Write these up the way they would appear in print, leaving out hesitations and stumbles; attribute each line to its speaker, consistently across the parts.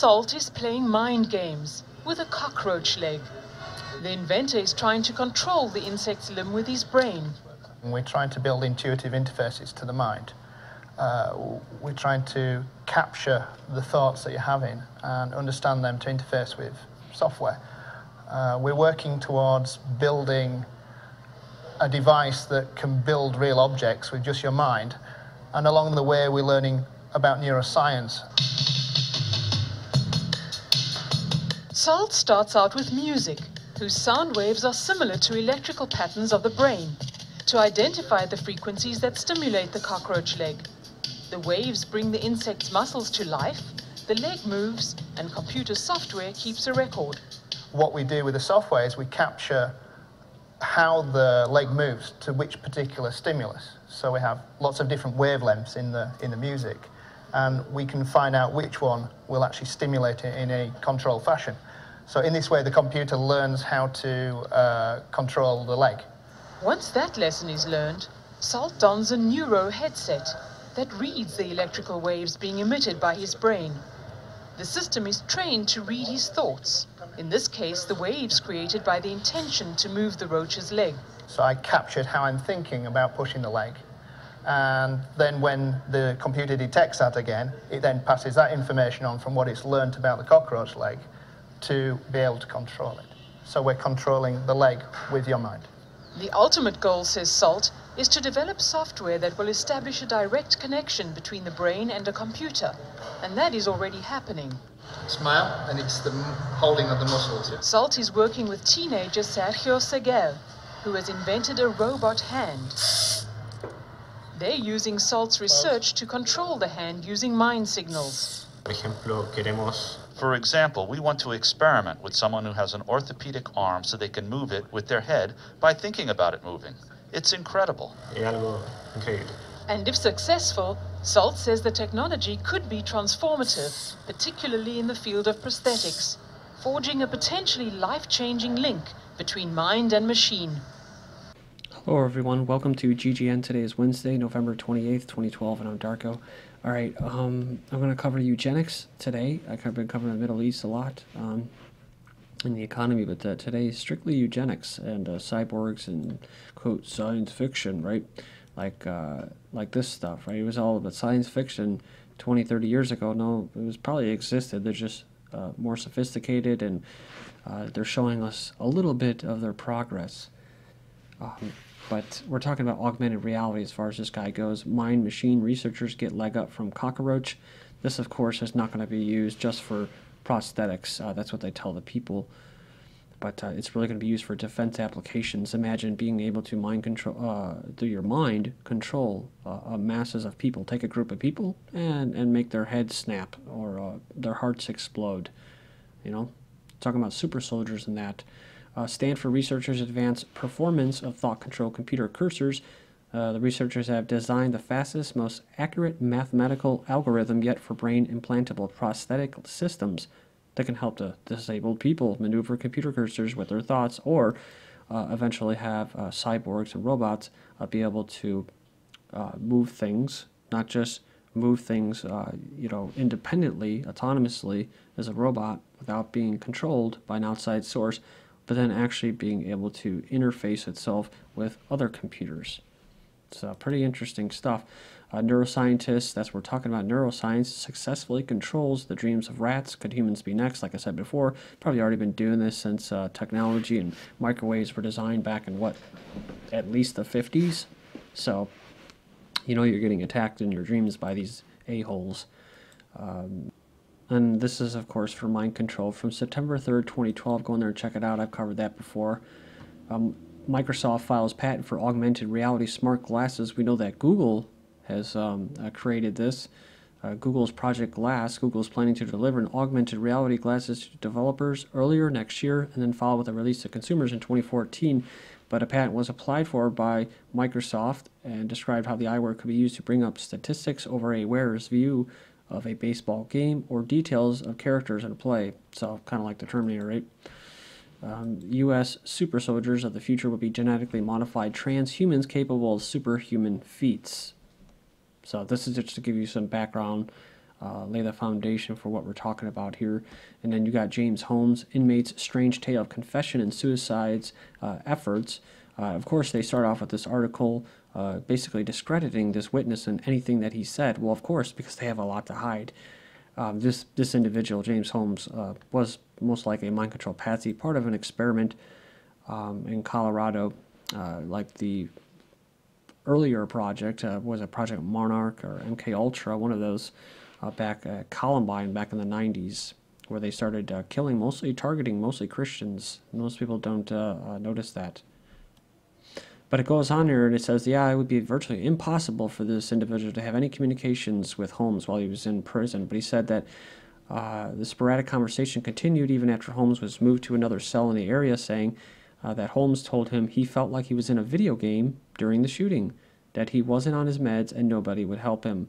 Speaker 1: Salt is playing mind games with a cockroach leg. The inventor is trying to control the insect's limb with his brain.
Speaker 2: We're trying to build intuitive interfaces to the mind. We're trying to capture the thoughts that you're having and understand them to interface with software. We're working towards building a device that can build real objects with just your mind, and along the way we're learning about neuroscience.
Speaker 1: Salt starts out with music, whose sound waves are similar to electrical patterns of the brain, to identify the frequencies that stimulate the cockroach leg. The waves bring the insect's muscles to life, the leg moves, and computer software keeps a record.
Speaker 2: What we do with the software is we capture how the leg moves to which particular stimulus. So we have lots of different wavelengths in the music, and we can find out which one will actually stimulate it in a controlled fashion. So in this way, the computer learns how to control the leg.
Speaker 1: Once that lesson is learned, Salt dons a neuro headset that reads the electrical waves being emitted by his brain. The system is trained to read his thoughts, in this case the waves created by the intention to move the roach's leg.
Speaker 2: So I captured how I'm thinking about pushing the leg, and then when the computer detects that again, it then passes that information on from what it's learned about the cockroach leg to be able to control it. So we're controlling the leg with your mind.
Speaker 1: The ultimate goal, says Salt, is to develop software that will establish a direct connection between the brain and a computer, and that is already happening.
Speaker 2: Smile, and it's the holding of the muscles.
Speaker 1: Salt is working with teenager Sergio Seguel, who has invented a robot hand. They're using Salt's research to control the hand using mind signals.
Speaker 3: For example, we want to experiment with someone who has an orthopedic arm so they can move it with their head by thinking about it moving. It's incredible.
Speaker 1: And if successful, Salt says the technology could be transformative, particularly in the field of prosthetics, forging a potentially life-changing link between mind and machine.
Speaker 4: Hello everyone, welcome to GGN. Today is Wednesday, November 28th, 2012, and I'm Darko. Alright, I'm going to cover eugenics today. I've been covering the Middle East a lot in the economy, but today is strictly eugenics and cyborgs and, quote, science fiction, right? Like this stuff, right? It was all about science fiction 20, 30 years ago. No, it was probably existed. They're just more sophisticated, and they're showing us a little bit of their progress. But we're talking about augmented reality as far as this guy goes. Mind-machine researchers get leg up from cockroach. This, of course, is not going to be used just for prosthetics. That's what they tell the people. But it's really going to be used for defense applications. Imagine being able to mind control, through your mind, control masses of people. Take a group of people and make their heads snap or their hearts explode. You know, talking about super soldiers and that. Stanford researchers advance performance of thought-controlled computer cursors. The researchers have designed the fastest, most accurate mathematical algorithm yet for brain-implantable prosthetic systems that can help the disabled people maneuver computer cursors with their thoughts, or eventually have cyborgs and robots be able to move things, not just move things independently, autonomously as a robot without being controlled by an outside source, but then actually being able to interface itself with other computers. It's pretty interesting stuff. Neuroscientists, that's what we're talking about, neuroscience successfully controls the dreams of rats. Could humans be next? Like I said before, probably already been doing this since technology and microwaves were designed back in, what, at least the 50s? So, you know you're getting attacked in your dreams by these a-holes. And this is, of course, for mind control from September 3rd, 2012. Go in there and check it out. I've covered that before. Microsoft files patent for augmented reality smart glasses. We know that Google has created this. Google's Project Glass. Google is planning to deliver an augmented reality glasses to developers earlier next year and then follow with a release to consumers in 2014. But a patent was applied for by Microsoft and described how the eyewear could be used to bring up statistics over a wearer's view of a baseball game or details of characters in a play. So kind of like the Terminator, right? U.S. super soldiers of the future will be genetically modified transhumans capable of superhuman feats. So this is just to give you some background lay the foundation for what we're talking about here. And then you got James Holmes, Inmate's Strange Tale of Confession and Suicide's Efforts. Of course, they start off with this article basically discrediting this witness and anything that he said. Well, of course, because they have a lot to hide. This individual, James Holmes, was most likely a mind control patsy, part of an experiment in Colorado, like the earlier project was a Project Monarch or MK Ultra, one of those back at Columbine back in the 90s, where they started targeting mostly Christians. Most people don't notice that. But it goes on here and it says, yeah, it would be virtually impossible for this individual to have any communications with Holmes while he was in prison. But he said that the sporadic conversation continued even after Holmes was moved to another cell in the area, saying that Holmes told him he felt like he was in a video game during the shooting, that he wasn't on his meds and nobody would help him.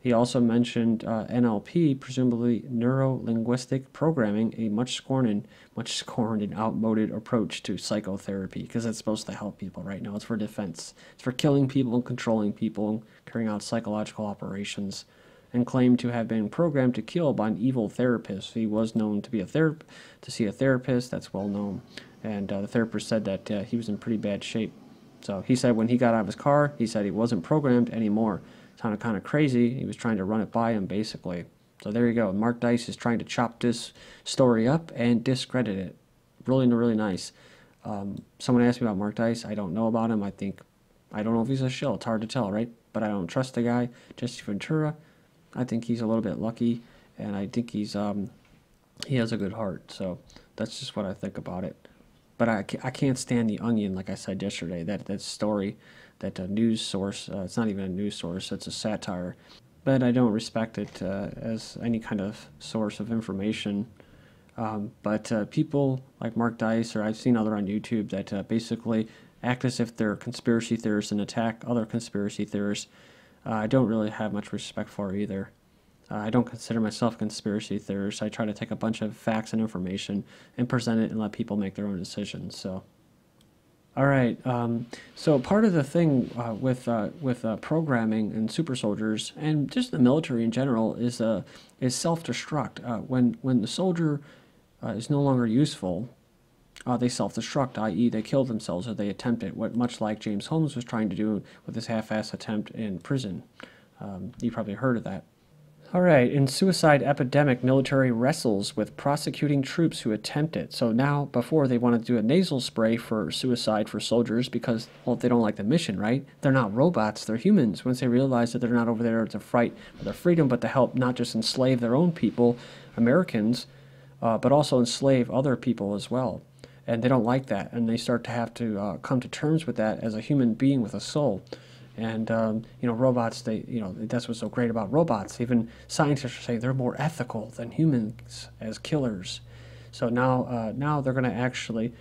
Speaker 4: He also mentioned NLP, presumably neuro-linguistic programming, a much scorned and outmoded approach to psychotherapy, because it's supposed to help people right now. It's for defense. It's for killing people and controlling people and carrying out psychological operations, and claimed to have been programmed to kill by an evil therapist. He was known to be to see a therapist. That's well known. And the therapist said that he was in pretty bad shape. So he said when he got out of his car, he said he wasn't programmed anymore. Sounded kind of crazy. He was trying to run it by him, basically. So there you go. Mark Dice is trying to chop this story up and discredit it. Really, really nice. Someone asked me about Mark Dice. I don't know about him. I don't know if he's a shill. It's hard to tell, right? But I don't trust the guy. Jesse Ventura, I think he's a little bit lucky, and I think he has a good heart. So that's just what I think about it. But I can't stand The Onion, like I said yesterday. That story, that news source, it's not even a news source, it's a satire. But I don't respect it as any kind of source of information. But people like Mark Dice, or I've seen other on YouTube, that basically act as if they're conspiracy theorists and attack other conspiracy theorists, I don't really have much respect for either. I don't consider myself a conspiracy theorist. I try to take a bunch of facts and information and present it and let people make their own decisions. So, all right. So part of the thing with programming and super soldiers and just the military in general is self-destruct. When the soldier is no longer useful, they self-destruct, i.e. they kill themselves or they attempt it, much like James Holmes was trying to do with his half-ass attempt in prison. You probably heard of that. All right, in suicide epidemic, military wrestles with prosecuting troops who attempt it. So now, before they want to do a nasal spray for suicide for soldiers because, well, they don't like the mission, right? They're not robots, they're humans. Once they realize that they're not over there to fight for their freedom, but to help not just enslave their own people, Americans, but also enslave other people as well. And they don't like that, and they start to have to come to terms with that as a human being with a soul. And, robots, that's what's so great about robots. Even scientists are saying they're more ethical than humans as killers. So now they're going to actually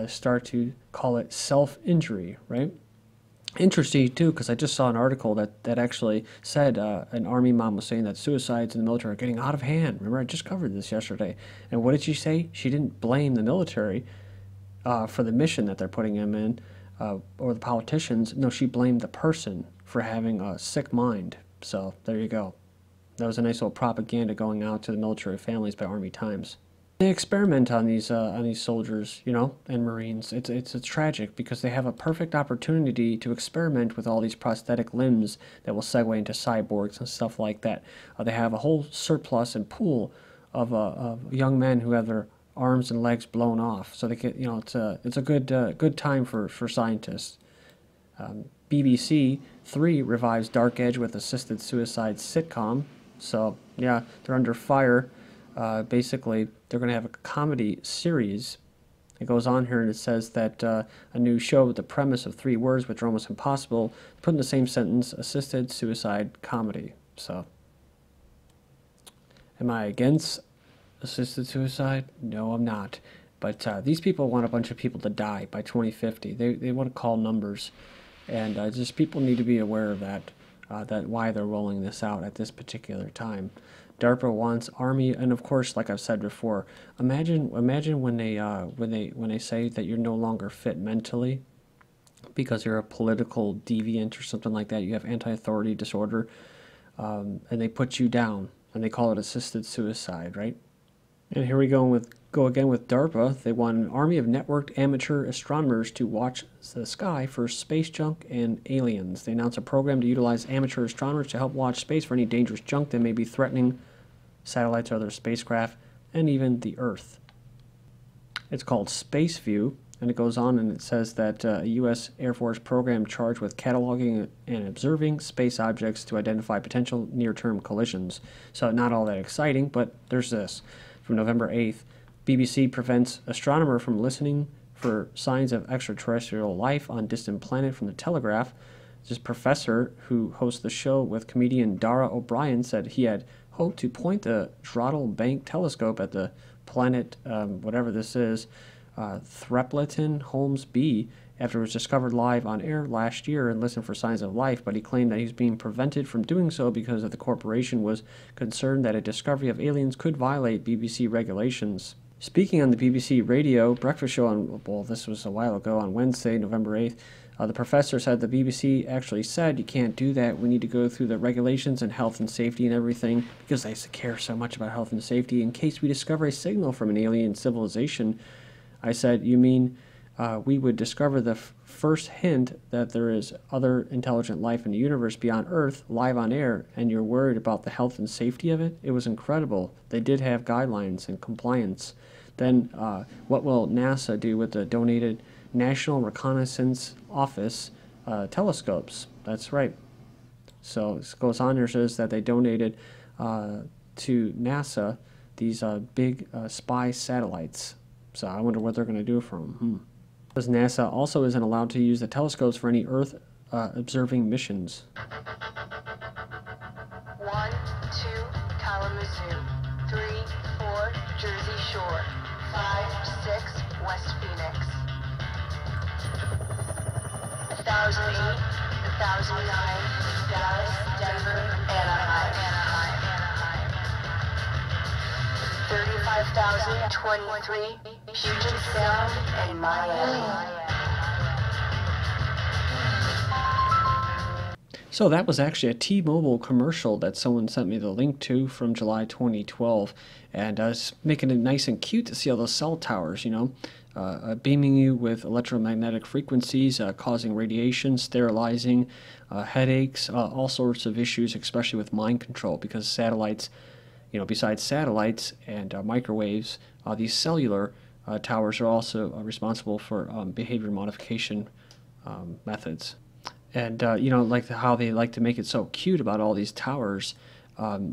Speaker 4: start to call it self-injury, right? Interesting, too, because I just saw an article that actually said an Army mom was saying that suicides in the military are getting out of hand. Remember, I just covered this yesterday. And what did she say? She didn't blame the military for the mission that they're putting them in. Or the politicians. No, she blamed the person for having a sick mind. So there you go. That was a nice little propaganda going out to the military families by Army Times. They experiment on these soldiers, and Marines. It's tragic because they have a perfect opportunity to experiment with all these prosthetic limbs that will segue into cyborgs and stuff like that. They have a whole surplus and pool of young men who have their arms and legs blown off, so they get, it's a good time for scientists. BBC 3 revives Dark Edge with assisted suicide sitcom. So yeah, they're under fire. Basically, they're going to have a comedy series. It goes on here and it says that a new show with the premise of 3 words, which are almost impossible to put in the same sentence: assisted suicide comedy. So, am I against assisted suicide? No, I'm not. But these people want a bunch of people to die by 2050. They want to call numbers. And just people need to be aware of that why they're rolling this out at this particular time. DARPA wants Army, and of course, like I've said before, imagine when they say that you're no longer fit mentally because you're a political deviant or something like that. You have anti-authority disorder, and they put you down. and they call it assisted suicide, right? And here we go again with DARPA. They want an army of networked amateur astronomers to watch the sky for space junk and aliens. They announced a program to utilize amateur astronomers to help watch space for any dangerous junk that may be threatening satellites or other spacecraft, and even the Earth. It's called Space View, and it goes on and it says that a U.S. Air Force program charged with cataloging and observing space objects to identify potential near-term collisions. So not all that exciting, but there's this. From November 8th, BBC prevents astronomer from listening for signs of extraterrestrial life on distant planet from the Telegraph. This professor who hosts the show with comedian Dara O'Brien said he had hoped to point the Jodrell Bank telescope at the planet, whatever this is, Threapleton Holmes B, after it was discovered live on air last year, and listen for signs of life, but he claimed that he was being prevented from doing so because the corporation was concerned that a discovery of aliens could violate BBC regulations. Speaking on the BBC radio breakfast show this was a while ago, on Wednesday, November 8th, the professor said the BBC actually said, you can't do that, we need to go through the regulations and health and safety and everything, because they care so much about health and safety, in case we discover a signal from an alien civilization. I said, you mean we would discover the first hint that there is other intelligent life in the universe beyond Earth live on air, and you're worried about the health and safety of it? It was incredible. They did have guidelines and compliance. Then what will NASA do with the donated National Reconnaissance Office telescopes? That's right. So it goes on here, says that they donated to NASA these big spy satellites. So I wonder what they're going to do for them. Because NASA also isn't allowed to use the telescopes for any Earth observing missions.
Speaker 5: 1, 2, Kalamazoo. 3, 4, Jersey Shore. 5, 6, West Phoenix. 1008, 1009, Dallas, Denver, Anaheim. 35,023, Puget Sound, and Miami.
Speaker 4: So that was actually a T-Mobile commercial that someone sent me the link to from July 2012, and I was making it nice and cute to see all those cell towers, beaming you with electromagnetic frequencies, causing radiation, sterilizing, headaches, all sorts of issues, especially with mind control, because satellites, besides satellites and microwaves, these cellular towers are also responsible for behavior modification methods. And, like how they like to make it so cute about all these towers,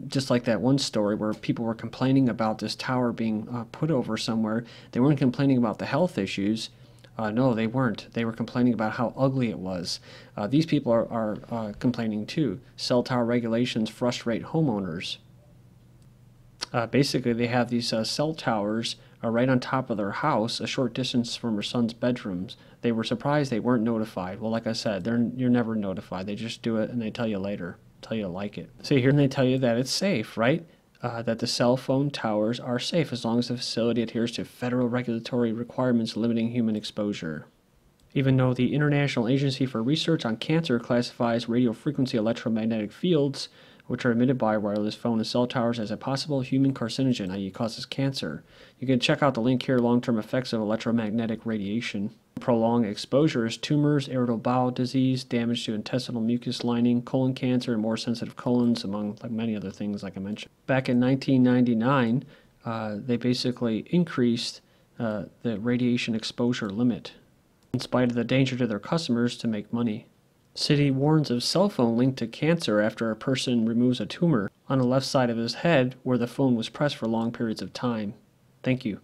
Speaker 4: just like that one story where people were complaining about this tower being put over somewhere. They weren't complaining about the health issues. No, they weren't. They were complaining about how ugly it was. These people are complaining too. Cell tower regulations frustrate homeowners. Basically, they have these cell towers right on top of their house, a short distance from her son's bedrooms. They were surprised they weren't notified. Well, like I said, you're never notified. They just do it and they tell you later, tell you to like it. See here, and they tell you that it's safe, right? That the cell phone towers are safe as long as the facility adheres to federal regulatory requirements limiting human exposure. Even though the International Agency for Research on Cancer classifies radiofrequency electromagnetic fields, which are emitted by wireless phone and cell towers, as a possible human carcinogen, i.e. causes cancer. You can check out the link here, long-term effects of electromagnetic radiation. Prolonged exposures, tumors, irritable bowel disease, damage to intestinal mucus lining, colon cancer, and more sensitive colons, among many other things like I mentioned. Back in 1999, they basically increased the radiation exposure limit, in spite of the danger to their customers, to make money. City warns of cell phone linked to cancer after a person removes a tumor on the left side of his head where the phone was pressed for long periods of time. Thank you.